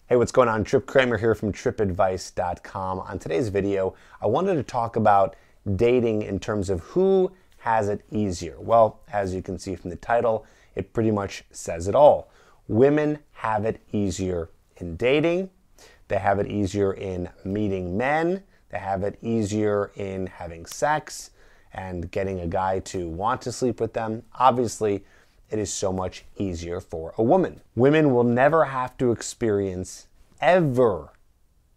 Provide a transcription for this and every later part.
Hey, what's going on? Trip Kramer here from tripadvice.com. On today's video, I wanted to talk about dating in terms of who has it easier. Well, as you can see from the title, it pretty much says it all. Women have it easier in dating. They have it easier in meeting men. They have it easier in having sex and getting a guy to want to sleep with them. Obviously, it is so much easier for a woman. Women will never have to experience ever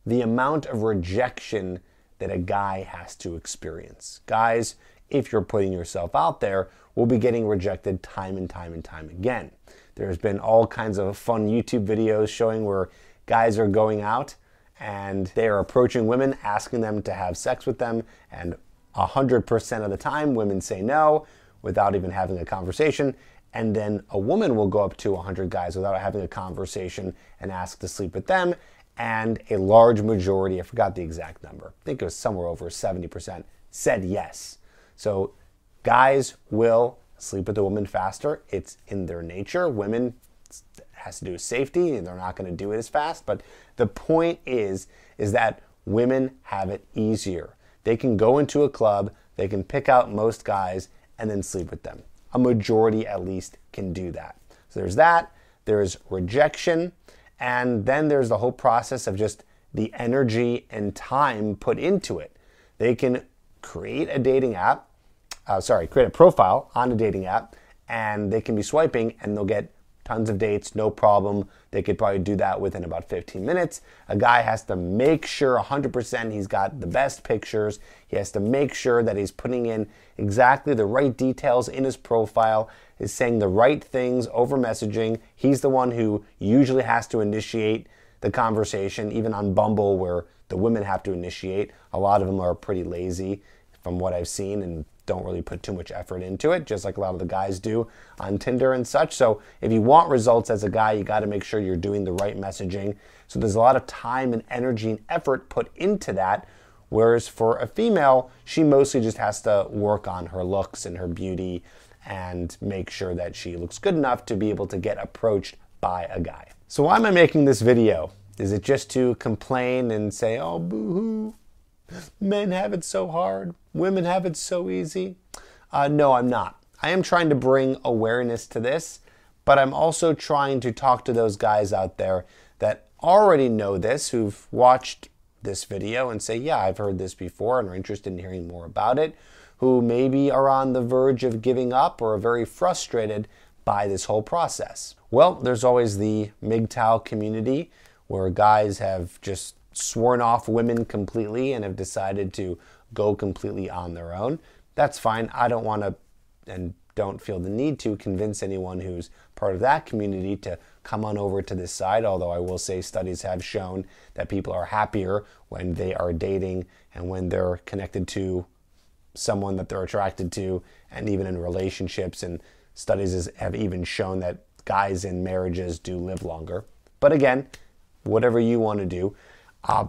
the amount of rejection that a guy has to experience. Guys, if you're putting yourself out there, will be getting rejected time and time and time again. There's been all kinds of fun YouTube videos showing where guys are going out and they are approaching women, asking them to have sex with them, and 100% of the time women say no without even having a conversation. And then a woman will go up to 100 guys without having a conversation and ask to sleep with them. And a large majority, I forgot the exact number, I think it was somewhere over 70%, said yes. So guys will sleep with a woman faster. It's in their nature. Women, it has to do with safety, and they're not going to do it as fast. But the point is that women have it easier. They can go into a club, they can pick out most guys, and then sleep with them. A majority at least can do that. So there's that, there's rejection, and then there's the whole process of just the energy and time put into it. They can create a dating app, create a profile on a dating app, and they can be swiping and they'll get tons of dates, no problem. They could probably do that within about 15 minutes. A guy has to make sure 100% he's got the best pictures. He has to make sure that he's putting in exactly the right details in his profile, is saying the right things over messaging. He's the one who usually has to initiate the conversation, even on Bumble where the women have to initiate. A lot of them are pretty lazy from what I've seen and don't really put too much effort into it, just like a lot of the guys do on Tinder and such. So if you want results as a guy, you got to make sure you're doing the right messaging. So there's a lot of time and energy and effort put into that. Whereas for a female, she mostly just has to work on her looks and her beauty and make sure that she looks good enough to be able to get approached by a guy. So why am I making this video? Is it just to complain and say, oh, boo-hoo, men have it so hard, women have it so easy? No, I'm not. I am trying to bring awareness to this, but I'm also trying to talk to those guys out there that already know this, who've watched this video and say, yeah, I've heard this before and are interested in hearing more about it, who maybe are on the verge of giving up or are very frustrated by this whole process. Well, there's always the MGTOW community where guys have just sworn off women completely and have decided to go completely on their own. That's fine. I don't want to and don't feel the need to convince anyone who's part of that community to come on over to this side, although I will say studies have shown that people are happier when they are dating and when they're connected to someone that they're attracted to, and even in relationships, and studies have even shown that guys in marriages do live longer. But again, whatever you want to do.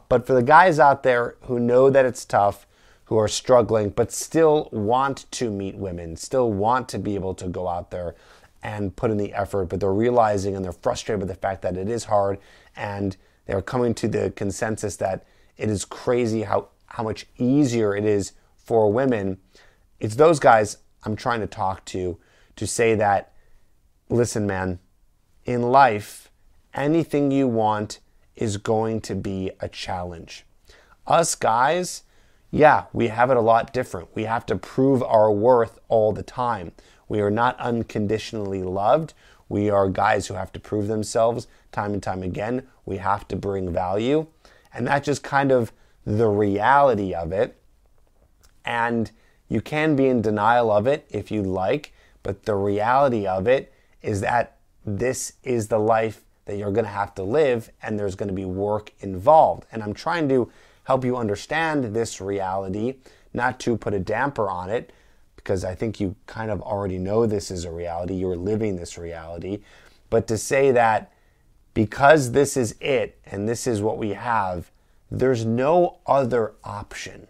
But for the guys out there who know that it's tough, who are struggling, but still want to meet women, still want to be able to go out there and put in the effort, but they're realizing and they're frustrated with the fact that it is hard, and they're coming to the consensus that it is crazy how much easier it is for women. It's those guys I'm trying to talk to say that, listen, man, in life, anything you want is going to be a challenge. Us guys, yeah, we have it a lot different. We have to prove our worth all the time. We are not unconditionally loved. We are guys who have to prove themselves time and time again. We have to bring value. And that's just kind of the reality of it. And you can be in denial of it if you like, but the reality of it is that this is the life that you're going to have to live, and there's going to be work involved. And I'm trying to help you understand this reality, not to put a damper on it, because I think you kind of already know this is a reality. You're living this reality. But to say that because this is it and this is what we have, there's no other option.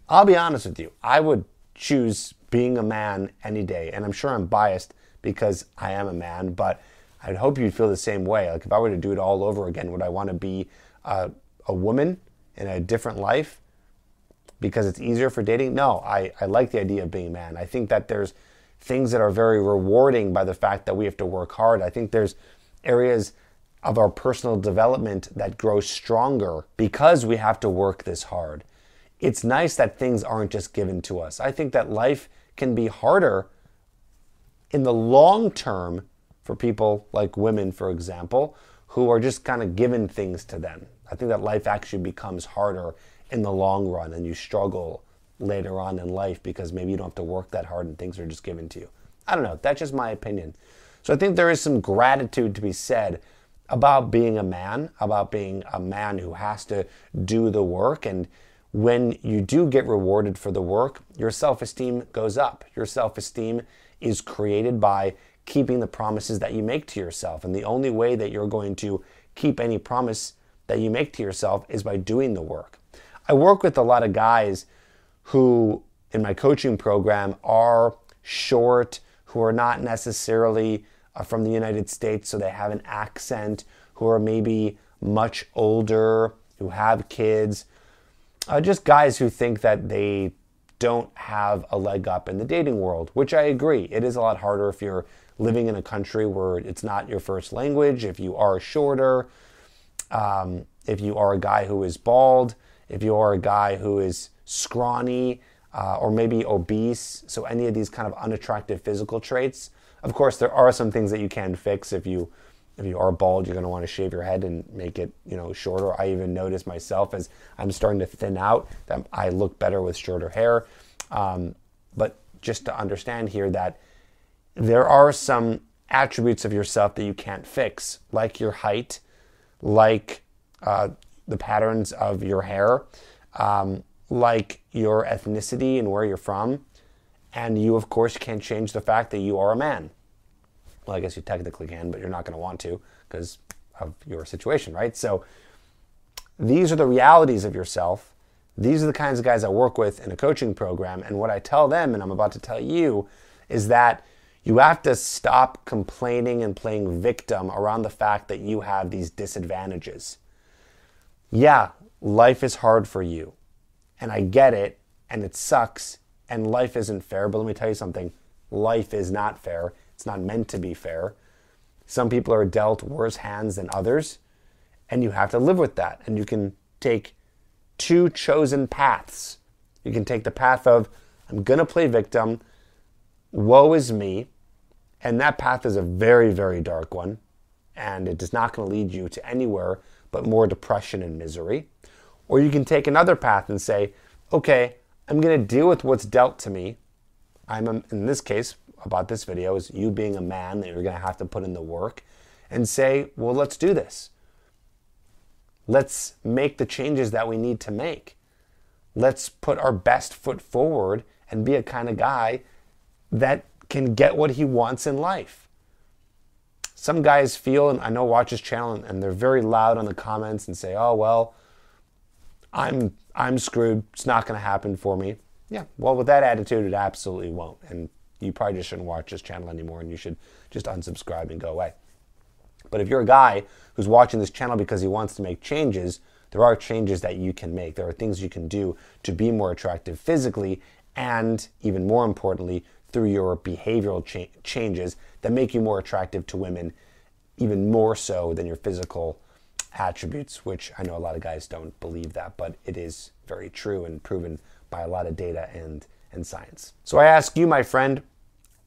I'll be honest with you. I would choose being a man any day. And I'm sure I'm biased because I am a man, but I'd hope you'd feel the same way. Like if I were to do it all over again, would I want to be a woman in a different life because it's easier for dating? No, I like the idea of being a man. I think that there's things that are very rewarding by the fact that we have to work hard. I think there's areas of our personal development that grow stronger because we have to work this hard. It's nice that things aren't just given to us. I think that life can be harder in the long term for people like women, for example, who are just kind of given things to them. I think that life actually becomes harder in the long run and you struggle later on in life because maybe you don't have to work that hard and things are just given to you. I don't know. That's just my opinion. So I think there is some gratitude to be said about being a man, about being a man who has to do the work. And when you do get rewarded for the work, your self-esteem goes up. Your self-esteem is created by keeping the promises that you make to yourself. And the only way that you're going to keep any promise that you make to yourself is by doing the work. I work with a lot of guys who, in my coaching program, are short, who are not necessarily from the United States, so they have an accent, who are maybe much older, who have kids, just guys who think that they don't have a leg up in the dating world, which I agree. It is a lot harder if you're living in a country where it's not your first language, if you are shorter, if you are a guy who is bald, if you are a guy who is scrawny, or maybe obese, so any of these kind of unattractive physical traits. Of course, there are some things that you can fix. If you are bald, you're going to want to shave your head and make it, shorter. I even notice myself as I'm starting to thin out that I look better with shorter hair. But just to understand here that there are some attributes of yourself that you can't fix, like your height, like the patterns of your hair, like your ethnicity and where you're from. And you, of course, can't change the fact that you are a man. Well, I guess you technically can, but you're not going to want to because of your situation, right? So these are the realities of yourself. These are the kinds of guys I work with in a coaching program. And what I tell them, and I'm about to tell you, is that you have to stop complaining and playing victim around the fact that you have these disadvantages. Yeah, life is hard for you. And I get it, and it sucks, and life isn't fair. But let me tell you something. Life is not fair. It's not meant to be fair. Some people are dealt worse hands than others, and you have to live with that. And you can take two chosen paths. You can take the path of, I'm going to play victim, woe is me, and that path is a very, very dark one, and it is not going to lead you to anywhere but more depression and misery. Or you can take another path and say, okay, I'm going to deal with what's dealt to me. In this case, about this video, is you being a man that you're going to have to put in the work and say, well, let's do this. Let's make the changes that we need to make. Let's put our best foot forward and be a kind of guy that can get what he wants in life. Some guys feel, and I know watch this channel, and they're very loud on the comments and say, oh, well, I'm screwed. It's not going to happen for me. Yeah, well, with that attitude, it absolutely won't. And you probably just shouldn't watch this channel anymore, and you should just unsubscribe and go away. But if you're a guy who's watching this channel because he wants to make changes, there are changes that you can make. There are things you can do to be more attractive physically, and even more importantly, through your behavioral changes that make you more attractive to women, even more so than your physical attributes, which I know a lot of guys don't believe that, but it is very true and proven by a lot of data and science. So I ask you, my friend,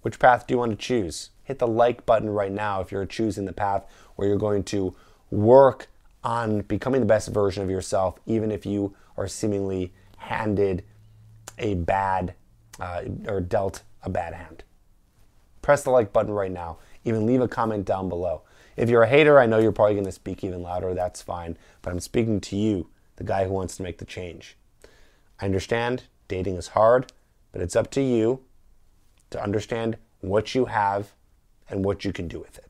which path do you want to choose? Hit the like button right now if you're choosing the path where you're going to work on becoming the best version of yourself, even if you are seemingly handed a bad or dealt a bad hand. Press the like button right now. Even leave a comment down below. If you're a hater, I know you're probably going to speak even louder. That's fine. But I'm speaking to you, the guy who wants to make the change. I understand dating is hard, but it's up to you to understand what you have and what you can do with it.